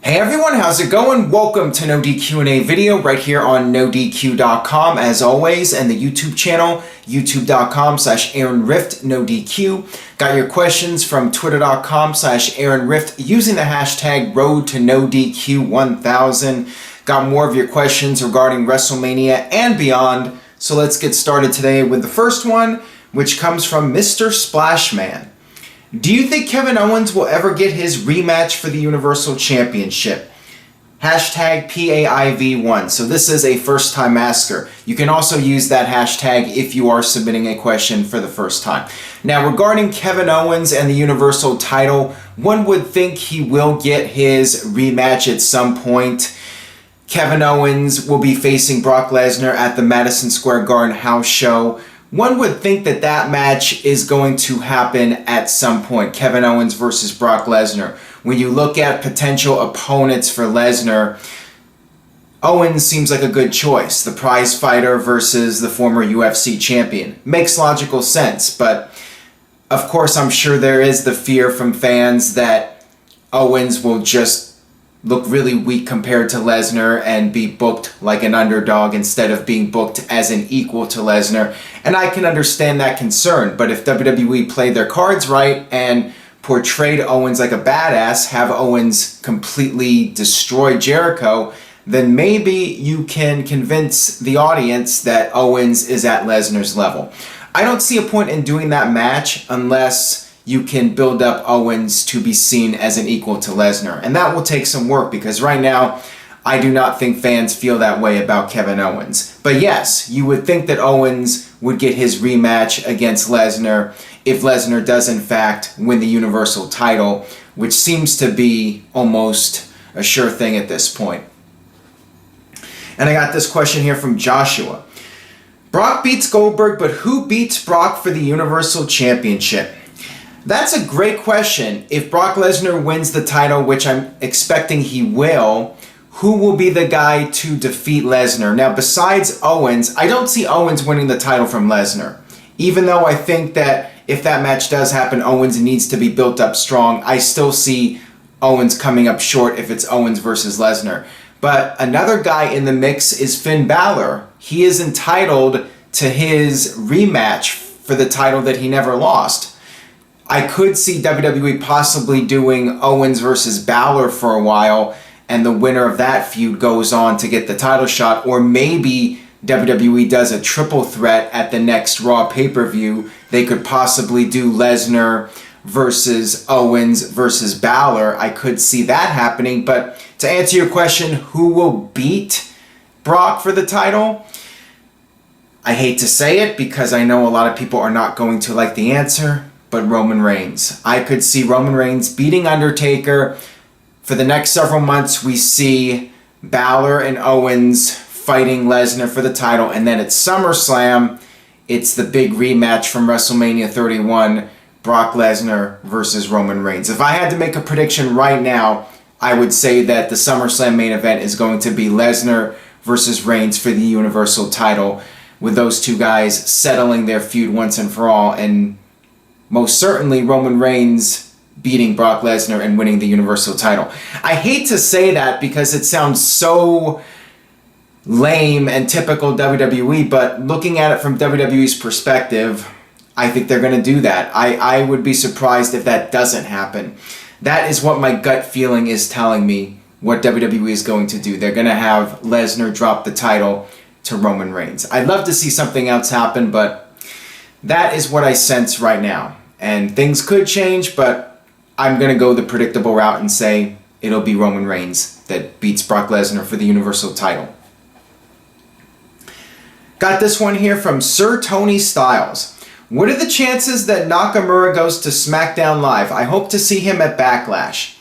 Hey everyone, how's it going? Welcome to NoDQ&A video right here on NoDQ.com as always, and the YouTube channel, youtube.com/AaronRift, Got your questions from twitter.com/AaronRift using the hashtag RoadToNoDQ1000. Got more of your questions regarding Wrestlemania and beyond, so let's get started today with the first one, which comes from Mr. Splashman. Do you think Kevin Owens will ever get his rematch for the Universal Championship? Hashtag PAIV1. So this is a first-time asker. You can also use that hashtag if you are submitting a question for the first time. Now, regarding Kevin Owens and the Universal title, one would think he will get his rematch at some point. Kevin Owens will be facing Brock Lesnar at the Madison Square Garden house show. One would think that that match is going to happen at some point, Kevin Owens versus Brock Lesnar. When you look at potential opponents for Lesnar, Owens seems like a good choice. The prize fighter versus the former UFC champion. Makes logical sense, but of course I'm sure there is the fear from fans that Owens will just look really weak compared to Lesnar and be booked like an underdog instead of being booked as an equal to Lesnar. And I can understand that concern, but if WWE played their cards right and portrayed Owens like a badass, have Owens completely destroy Jericho, then maybe you can convince the audience that Owens is at Lesnar's level. I don't see a point in doing that match unless you can build up Owens to be seen as an equal to Lesnar. And that will take some work because right now, I do not think fans feel that way about Kevin Owens. But yes, you would think that Owens would get his rematch against Lesnar if Lesnar does in fact win the Universal title, which seems to be almost a sure thing at this point. And I got this question here from Joshua. Brock beats Goldberg, but who beats Brock for the Universal Championship? That's a great question. If Brock Lesnar wins the title, which I'm expecting he will, who will be the guy to defeat Lesnar? Now, besides Owens, I don't see Owens winning the title from Lesnar. Even though I think that if that match does happen, Owens needs to be built up strong, I still see Owens coming up short if it's Owens versus Lesnar. But another guy in the mix is Finn Balor. He is entitled to his rematch for the title that he never lost. I could see WWE possibly doing Owens versus Balor for a while, and the winner of that feud goes on to get the title shot, or maybe WWE does a triple threat at the next Raw pay-per-view. They could possibly do Lesnar versus Owens versus Balor. I could see that happening, but to answer your question, who will beat Brock for the title? I hate to say it because I know a lot of people are not going to like the answer, but Roman Reigns. I could see Roman Reigns beating Undertaker. For the next several months, we see Balor and Owens fighting Lesnar for the title, and then at SummerSlam, it's the big rematch from WrestleMania 31, Brock Lesnar versus Roman Reigns. If I had to make a prediction right now, I would say that the SummerSlam main event is going to be Lesnar versus Reigns for the Universal title, with those two guys settling their feud once and for all, and most certainly Roman Reigns beating Brock Lesnar and winning the Universal title. I hate to say that because it sounds so lame and typical WWE, but looking at it from WWE's perspective, I think they're going to do that. I would be surprised if that doesn't happen. That is what my gut feeling is telling me what WWE is going to do. They're going to have Lesnar drop the title to Roman Reigns. I'd love to see something else happen, but that is what I sense right now. And things could change, but I'm going to go the predictable route and say it'll be Roman Reigns that beats Brock Lesnar for the Universal title. Got this one here from Sir Tony Styles. What are the chances that Nakamura goes to Smackdown Live? I hope to see him at Backlash.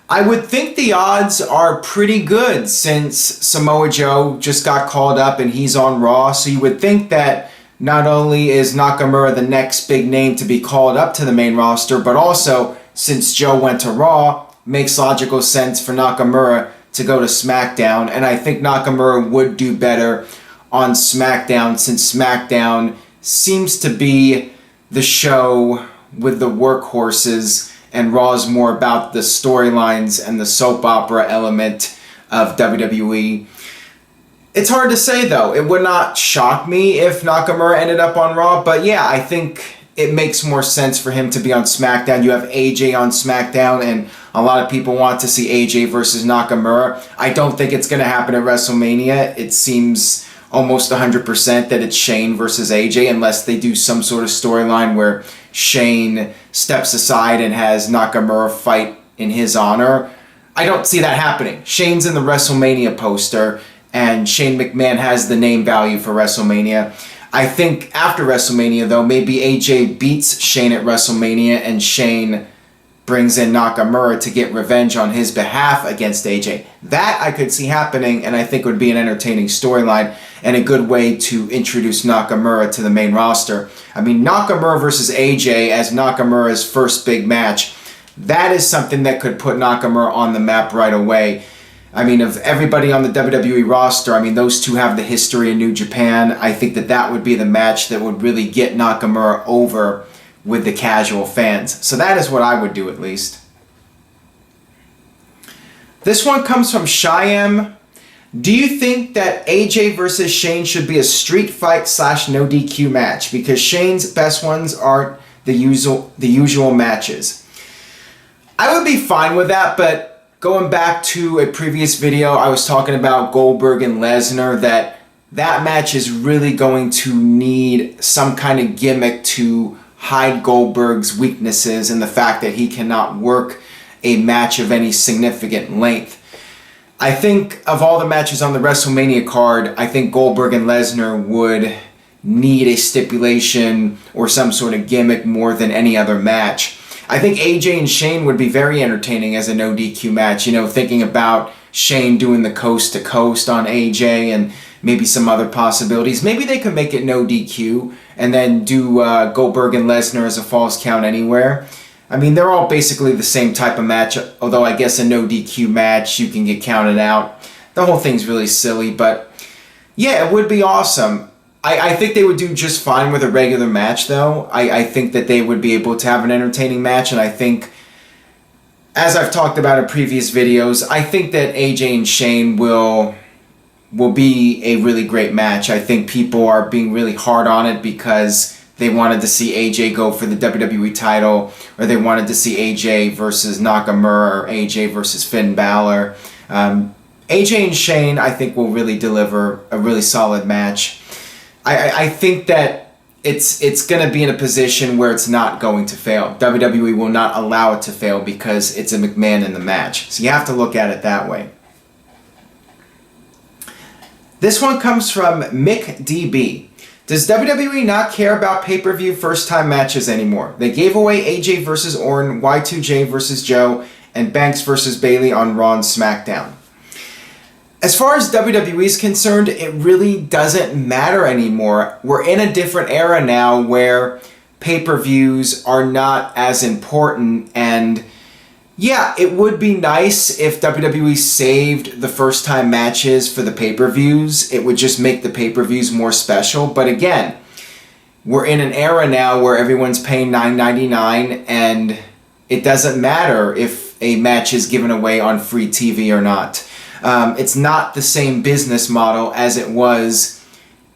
I would think the odds are pretty good since Samoa Joe just got called up and he's on Raw. So you would think that not only is Nakamura the next big name to be called up to the main roster, but also, since Joe went to Raw, makes logical sense for Nakamura to go to SmackDown. And I think Nakamura would do better on SmackDown since SmackDown seems to be the show with the workhorses and Raw is more about the storylines and the soap opera element of WWE. It's hard to say, though. It would not shock me if Nakamura ended up on Raw, but yeah, I think it makes more sense for him to be on SmackDown. You have AJ on SmackDown, and a lot of people want to see AJ versus Nakamura. I don't think it's going to happen at WrestleMania. It seems almost 100% that it's Shane versus AJ, unless they do some sort of storyline where Shane steps aside and has Nakamura fight in his honor. I don't see that happening. Shane's in the WrestleMania poster, and Shane McMahon has the name value for WrestleMania. I think after WrestleMania, though, maybe AJ beats Shane at WrestleMania and Shane brings in Nakamura to get revenge on his behalf against AJ. That I could see happening, and I think would be an entertaining storyline and a good way to introduce Nakamura to the main roster. I mean, Nakamura versus AJ as Nakamura's first big match, that is something that could put Nakamura on the map right away. I mean, of everybody on the WWE roster, I mean, those two have the history in New Japan. I think that that would be the match that would really get Nakamura over with the casual fans. So that is what I would do, at least. This one comes from Shyam. Do you think that AJ versus Shane should be a street fight / no DQ match? Because Shane's best ones aren't the usual matches. I would be fine with that, but going back to a previous video, I was talking about Goldberg and Lesnar, that match is really going to need some kind of gimmick to hide Goldberg's weaknesses and the fact that he cannot work a match of any significant length. I think of all the matches on the WrestleMania card, I think Goldberg and Lesnar would need a stipulation or some sort of gimmick more than any other match. I think AJ and Shane would be very entertaining as a no DQ match. You know, thinking about Shane doing the coast to coast on AJ and maybe some other possibilities. Maybe they could make it no DQ and then do Goldberg and Lesnar as a falls count anywhere. I mean, they're all basically the same type of match, although I guess a no DQ match, you can get counted out. The whole thing's really silly, but yeah, it would be awesome. I think they would do just fine with a regular match, though. I think that they would be able to have an entertaining match, and I think, as I've talked about in previous videos, I think that AJ and Shane will be a really great match. I think people are being really hard on it because they wanted to see AJ go for the WWE title, or they wanted to see AJ versus Nakamura, or AJ versus Finn Balor. AJ and Shane, I think, will really deliver a really solid match. I think that it's going to be in a position where it's not going to fail. WWE will not allow it to fail because it's a McMahon in the match. So you have to look at it that way. This one comes from Mick DB. Does WWE not care about pay-per-view first-time matches anymore? They gave away AJ versus Orton, Y2J versus Joe, and Banks versus Bayley on Raw and SmackDown. As far as WWE is concerned, it really doesn't matter anymore. We're in a different era now where pay-per-views are not as important, and yeah, it would be nice if WWE saved the first-time matches for the pay-per-views. It would just make the pay-per-views more special, but again, we're in an era now where everyone's paying $9.99, and it doesn't matter if a match is given away on free TV or not. It's not the same business model as it was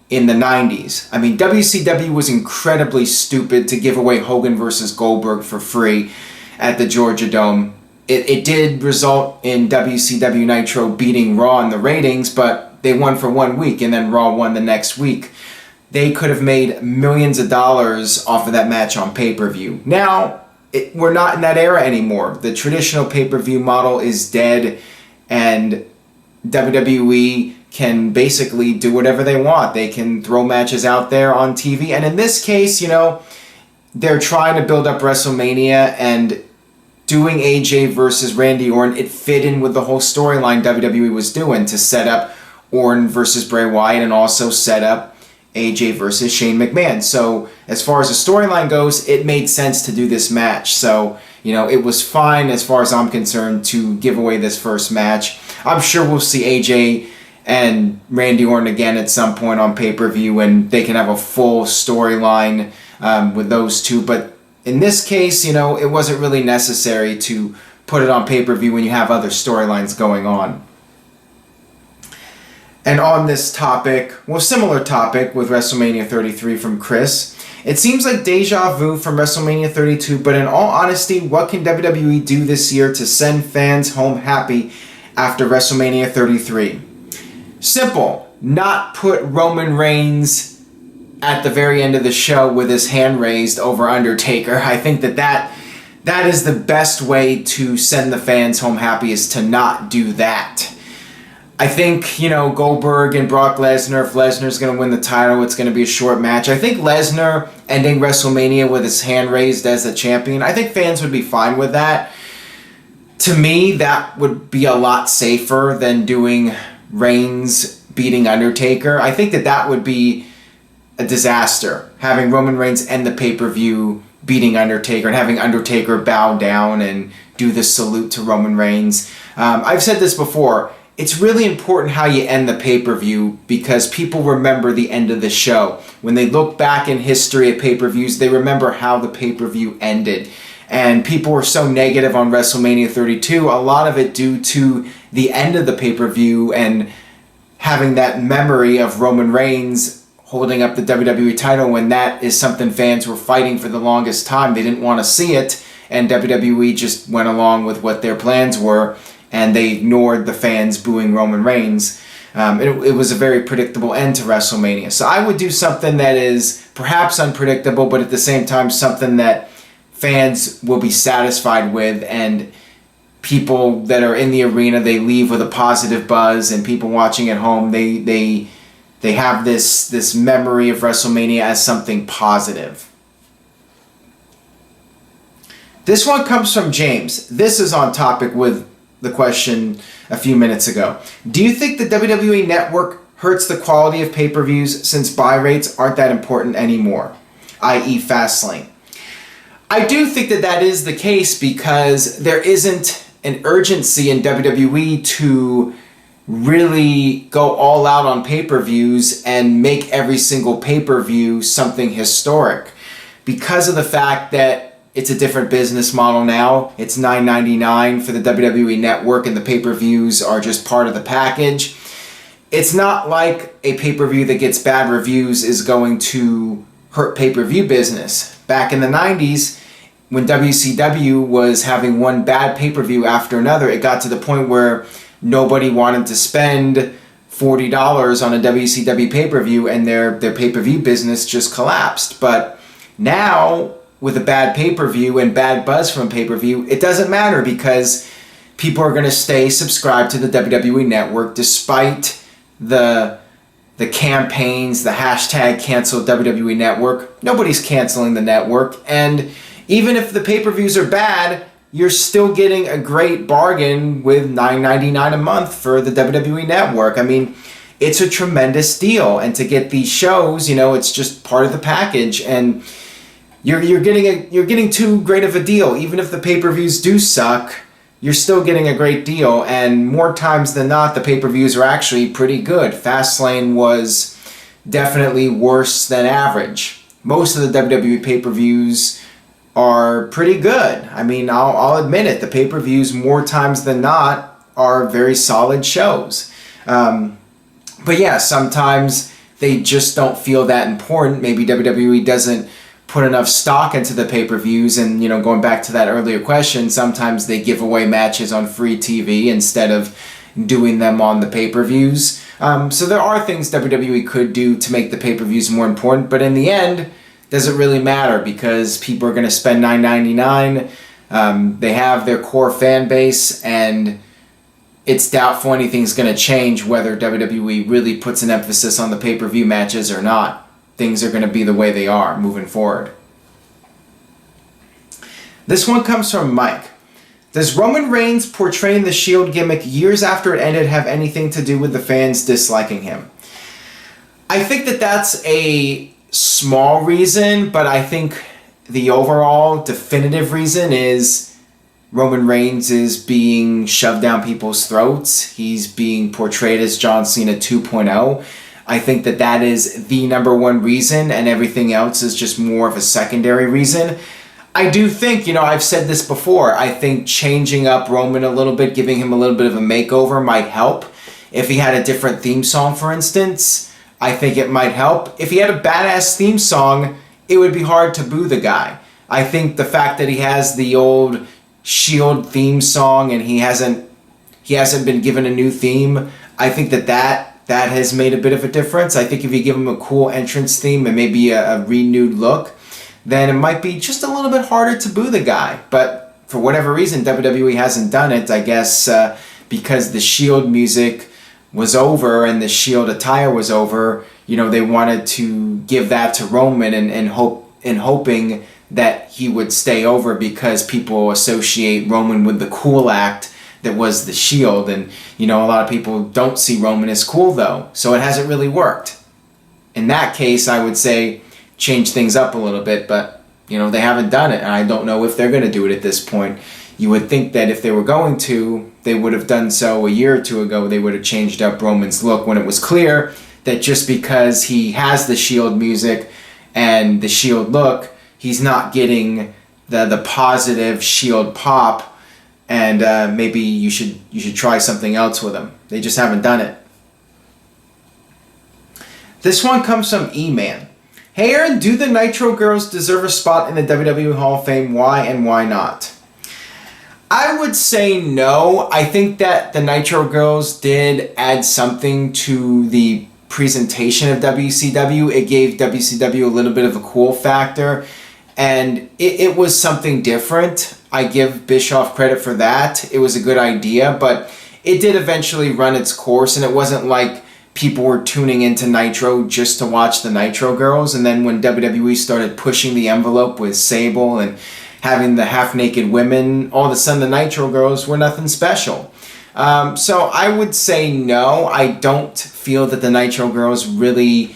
in the 90s. I mean, WCW was incredibly stupid to give away Hogan versus Goldberg for free at the Georgia Dome. It did result in WCW Nitro beating Raw in the ratings, but they won for 1 week and then Raw won the next week. They could have made millions of dollars off of that match on pay-per-view. Now, we're not in that era anymore. The traditional pay-per-view model is dead, and WWE can basically do whatever they want. They can throw matches out there on TV, and in this case, you know, they're trying to build up WrestleMania, and doing AJ versus Randy Orton, it fit in with the whole storyline WWE was doing to set up Orton versus Bray Wyatt and also set up AJ versus Shane McMahon. So as far as the storyline goes, it made sense to do this match. So, you know, it was fine as far as I'm concerned to give away this first match. I'm sure we'll see AJ and Randy Orton again at some point on pay-per-view, and they can have a full storyline with those two. But in this case, it wasn't really necessary to put it on pay-per-view when you have other storylines going on. And on this topic, similar topic with WrestleMania 33 from Chris, it seems like deja vu from WrestleMania 32, but in all honesty, what can WWE do this year to send fans home happy after WrestleMania 33? Simple. Not put Roman Reigns at the very end of the show with his hand raised over Undertaker. I think that is the best way to send the fans home happy, is to not do that. I think, Goldberg and Brock Lesnar, if Lesnar's going to win the title, it's going to be a short match. I think Lesnar ending WrestleMania with his hand raised as the champion, I think fans would be fine with that. To me, that would be a lot safer than doing Reigns beating Undertaker. I think that would be a disaster, having Roman Reigns end the pay-per-view beating Undertaker and having Undertaker bow down and do the salute to Roman Reigns. I've said this before. It's really important how you end the pay-per-view, because people remember the end of the show. When they look back in history at pay-per-views, they remember how the pay-per-view ended. And people were so negative on WrestleMania 32, a lot of it due to the end of the pay-per-view and having that memory of Roman Reigns holding up the WWE title, when that is something fans were fighting for the longest time. They didn't want to see it, and WWE just went along with what their plans were, and they ignored the fans booing Roman Reigns. It was a very predictable end to WrestleMania. So I would do something that is perhaps unpredictable, but at the same time something that fans will be satisfied with, and people that are in the arena, they leave with a positive buzz, and people watching at home, they have this memory of WrestleMania as something positive. This one comes from James. This is on topic with the question a few minutes ago. Do you think the WWE Network hurts the quality of pay-per-views since buy rates aren't that important anymore, i.e. Fastlane? I do think that is the case, because there isn't an urgency in WWE to really go all out on pay-per-views and make every single pay-per-view something historic, because of the fact that it's a different business model now. It's $9.99 for the WWE Network, and the pay-per-views are just part of the package. It's not like a pay-per-view that gets bad reviews is going to hurt pay-per-view business. Back in the 90s, when WCW was having one bad pay-per-view after another, it got to the point where nobody wanted to spend $40 on a WCW pay-per-view, and their pay-per-view business just collapsed. But now, with a bad pay-per-view and bad buzz from pay-per-view, it doesn't matter, because people are going to stay subscribed to the WWE Network despite the campaigns, the hashtag cancel WWE Network. Nobody's canceling the network, and even if the pay-per-views are bad, you're still getting a great bargain with $9.99 a month for the WWE Network. I mean, it's a tremendous deal, and to get these shows, it's just part of the package, and you're getting too great of a deal. Even if the pay-per-views do suck, you're still getting a great deal, and more times than not, the pay-per-views are actually pretty good. Fastlane was definitely worse than average. Most of the WWE pay-per-views are pretty good. I mean, I'll admit it. The pay-per-views, more times than not, are very solid shows. But yeah, sometimes they just don't feel that important. Maybe WWE doesn't put enough stock into the pay-per-views, and going back to that earlier question, sometimes they give away matches on free TV instead of doing them on the pay-per-views. So there are things WWE could do to make the pay-per-views more important, but in the end, does it really matter, because people are going to spend $9.99. They have their core fan base, and it's doubtful anything's going to change whether WWE really puts an emphasis on the pay-per-view matches or not. Things are going to be the way they are moving forward. This one comes from Mike. Does Roman Reigns portraying the Shield gimmick years after it ended have anything to do with the fans disliking him? I think that's a small reason, but I think the overall definitive reason is Roman Reigns is being shoved down people's throats. He's being portrayed as John Cena 2.0. I think that is the number one reason, and everything else is just more of a secondary reason. I do think, I've said this before, I think changing up Roman a little bit, giving him a little bit of a makeover might help. If he had a different theme song, for instance, I think it might help. If he had a badass theme song, it would be hard to boo the guy. I think the fact that he has the old Shield theme song and he hasn't been given a new theme, I think that has made a bit of a difference. I think if you give him a cool entrance theme and maybe a renewed look, then it might be just a little bit harder to boo the guy. But for whatever reason, WWE hasn't done it. I guess because the Shield music was over and the Shield attire was over, they wanted to give that to Roman and hoping that he would stay over because people associate Roman with the cool act that was the Shield. And, a lot of people don't see Roman as cool, though. So it hasn't really worked. In that case, I would say change things up a little bit. But, they haven't done it. And I don't know if they're going to do it at this point. You would think that if they were going to, they would have done so a year or two ago. They would have changed up Roman's look when it was clear that just because he has the Shield music and the Shield look, he's not getting the positive Shield pop, and maybe you should try something else with him. They just haven't done it. This one comes from E-Man. Hey Aaron, do the Nitro girls deserve a spot in the WWE Hall of Fame? Why and why not? I would say no. I think that the Nitro girls did add something to the presentation of WCW. It gave WCW a little bit of a cool factor, and it was something different. I give Bischoff credit for that. It was a good idea, but it did eventually run its course, and it wasn't like people were tuning into Nitro just to watch the Nitro girls. And then when WWE started pushing the envelope with Sable and having the half-naked women, all of a sudden the Nitro girls were nothing special. So I would say no. I don't feel that the Nitro girls really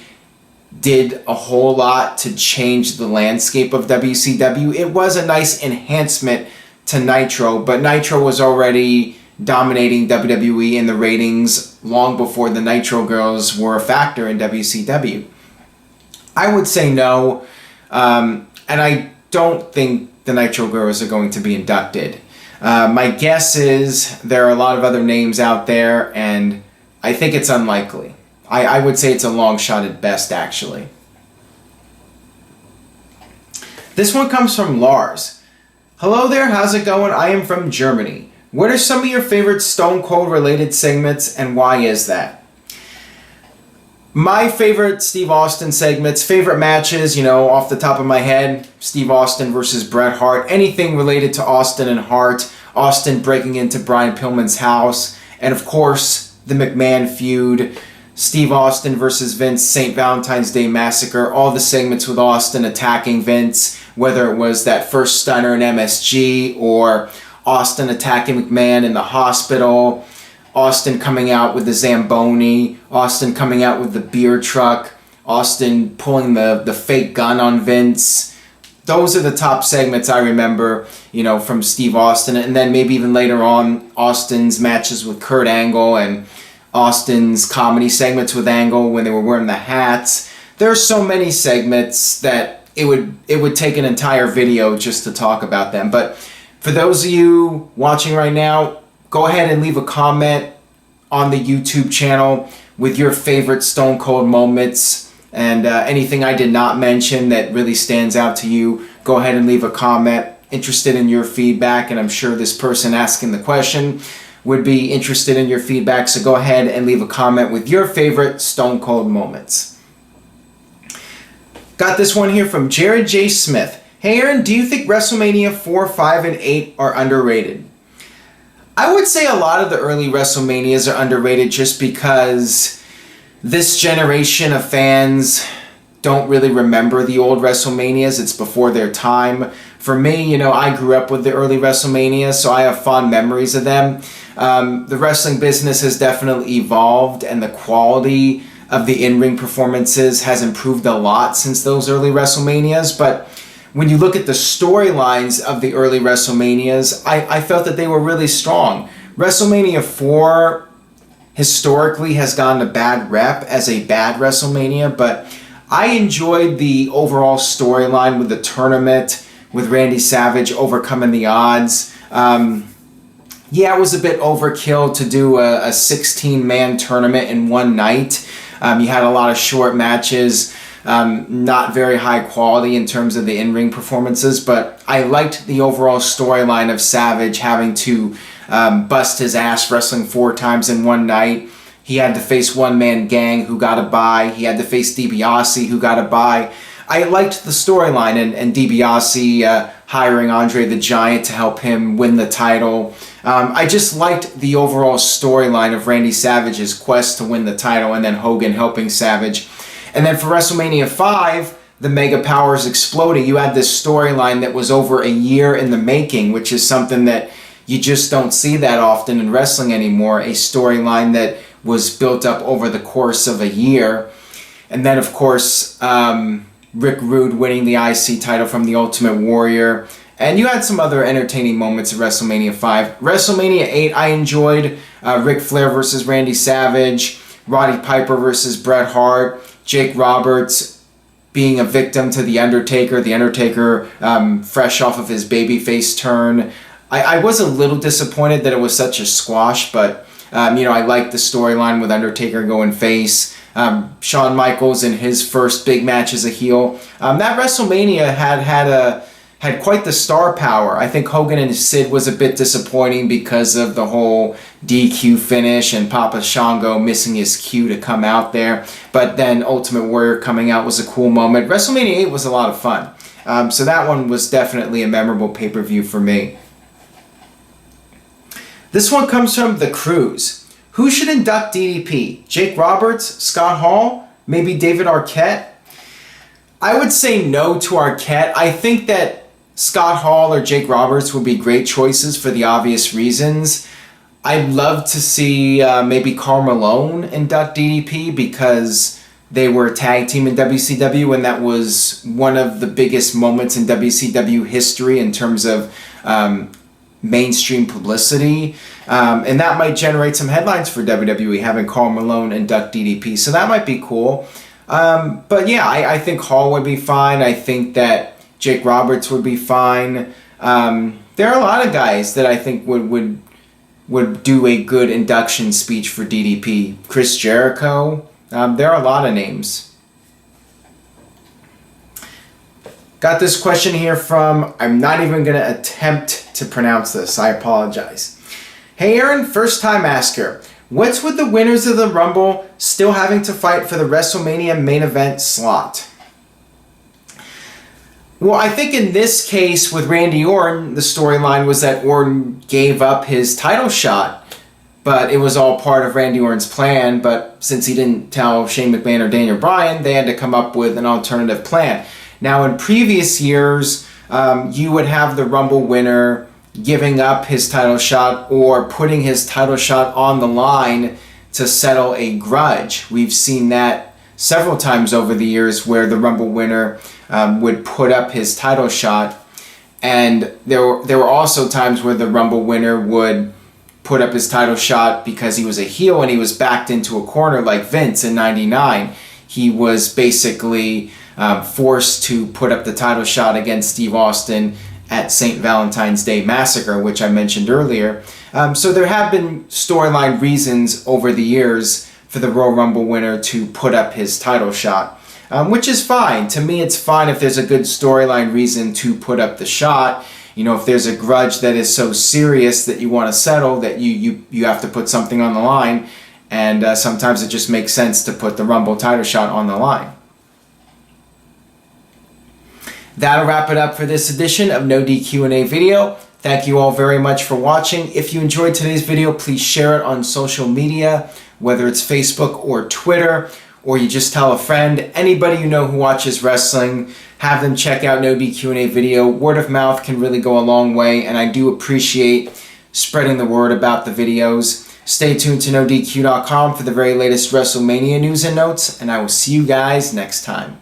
did a whole lot to change the landscape of WCW. It was a nice enhancement to Nitro, but Nitro was already dominating WWE in the ratings long before the Nitro girls were a factor in WCW. I would say no, and I don't think the Nitro girls are going to be inducted. My guess is there are a lot of other names out there, and I think it's unlikely. I would say it's a long shot at best, actually. This one comes from Lars. Hello there, how's it going? I am from Germany. What are some of your favorite Stone Cold related segments, and why is that? My favorite Steve Austin segments, favorite matches, off the top of my head, Steve Austin versus Bret Hart, anything related to Austin and Hart, Austin breaking into Brian Pillman's house, and of course, the McMahon feud, Steve Austin versus Vince, St. Valentine's Day Massacre, all the segments with Austin attacking Vince, whether it was that first stunner in MSG or Austin attacking McMahon in the hospital, Austin coming out with the Zamboni, Austin coming out with the beer truck, Austin pulling the fake gun on Vince. Those are the top segments I remember, from Steve Austin. And then maybe even later on, Austin's matches with Kurt Angle and Austin's comedy segments with Angle when they were wearing the hats. There are so many segments that it would take an entire video just to talk about them. But for those of you watching right now, go ahead and leave a comment on the YouTube channel with your favorite Stone Cold moments and anything I did not mention that really stands out to you. Go ahead and leave a comment. Interested in your feedback, and I'm sure this person asking the question would be interested in your feedback. So go ahead and leave a comment with your favorite Stone Cold moments. Got this one here from Jared J. Smith. Hey Aaron, do you think WrestleMania 4, 5, and 8 are underrated? I would say a lot of the early WrestleManias are underrated just because this generation of fans don't really remember the old WrestleManias. It's before their time. For me, I grew up with the early WrestleManias, so I have fond memories of them. The wrestling business has definitely evolved, and the quality of the in-ring performances has improved a lot since those early WrestleManias, but when you look at the storylines of the early WrestleManias, I felt that they were really strong. WrestleMania 4 historically has gotten a bad rep as a bad WrestleMania, but I enjoyed the overall storyline with the tournament, with Randy Savage overcoming the odds. Yeah, it was a bit overkill to do a 16-man tournament in one night. You had a lot of short matches, not very high quality in terms of the in-ring performances, but I liked the overall storyline of Savage having to bust his ass wrestling 4 times in one night. He had to face one-man gang who got a bye. He had to face DiBiase who got a bye. I liked the storyline and DiBiase hiring Andre the Giant to help him win the title. I just liked the overall storyline of Randy Savage's quest to win the title and then Hogan helping Savage. And then for WrestleMania 5, the Mega Powers exploding. You had this storyline that was over a year in the making, which is something that you just don't see that often in wrestling anymore. A storyline that was built up over the course of a year. And then, of course, Rick Rude winning the IC title from the Ultimate Warrior. And you had some other entertaining moments at WrestleMania 5. WrestleMania 8, I enjoyed Ric Flair versus Randy Savage, Roddy Piper versus Bret Hart, Jake Roberts being a victim to The Undertaker fresh off of his babyface turn. I was a little disappointed that it was such a squash, but I liked the storyline with Undertaker going face. Shawn Michaels in his first big match as a heel. That WrestleMania had quite the star power. I think Hogan and Sid was a bit disappointing because of the whole DQ finish and Papa Shango missing his cue to come out there. But then Ultimate Warrior coming out was a cool moment. WrestleMania 8 was a lot of fun. So that one was definitely a memorable pay-per-view for me. This one comes from The Cruise. Who should induct DDP? Jake Roberts? Scott Hall? Maybe David Arquette? I would say no to Arquette. I think that Scott Hall or Jake Roberts would be great choices for the obvious reasons. I'd love to see maybe Karl Malone induct DDP because they were a tag team in WCW and that was one of the biggest moments in WCW history in terms of mainstream publicity. And that might generate some headlines for WWE, having Karl Malone induct DDP. So that might be cool. But yeah, I think Hall would be fine. I think that Jake Roberts would be fine. There are a lot of guys that I think would do a good induction speech for DDP. Chris Jericho. There are a lot of names. Got this question here from, I'm not even going to attempt to pronounce this. I apologize. Hey Aaron, first time asker. What's with the winners of the Rumble still having to fight for the WrestleMania main event slot? Well, I think in this case with Randy Orton, the storyline was that Orton gave up his title shot, but it was all part of Randy Orton's plan. But since he didn't tell Shane McMahon or Daniel Bryan, they had to come up with an alternative plan. Now, in previous years, you would have the Rumble winner giving up his title shot or putting his title shot on the line to settle a grudge. We've seen that several times over the years where the Rumble winner would put up his title shot, and there were also times where the Rumble winner would put up his title shot because he was a heel and he was backed into a corner like Vince in '99. He was basically forced to put up the title shot against Steve Austin at St. Valentine's Day Massacre, which I mentioned earlier. So there have been storyline reasons over the years for the Royal Rumble winner to put up his title shot, which is fine. To me, it's fine if there's a good storyline reason to put up the shot. You know, if there's a grudge that is so serious that you want to settle that you have to put something on the line, and sometimes it just makes sense to put the Rumble title shot on the line. That'll wrap it up for this edition of NoDQ&A video. Thank you all very much for watching. If you enjoyed today's video, please share it on social media, whether it's Facebook or Twitter, or you just tell a friend, anybody you know who watches wrestling, have them check out NoDQ&A video. Word of mouth can really go a long way, and I do appreciate spreading the word about the videos. Stay tuned to NoDQ.com for the very latest WrestleMania news and notes, and I will see you guys next time.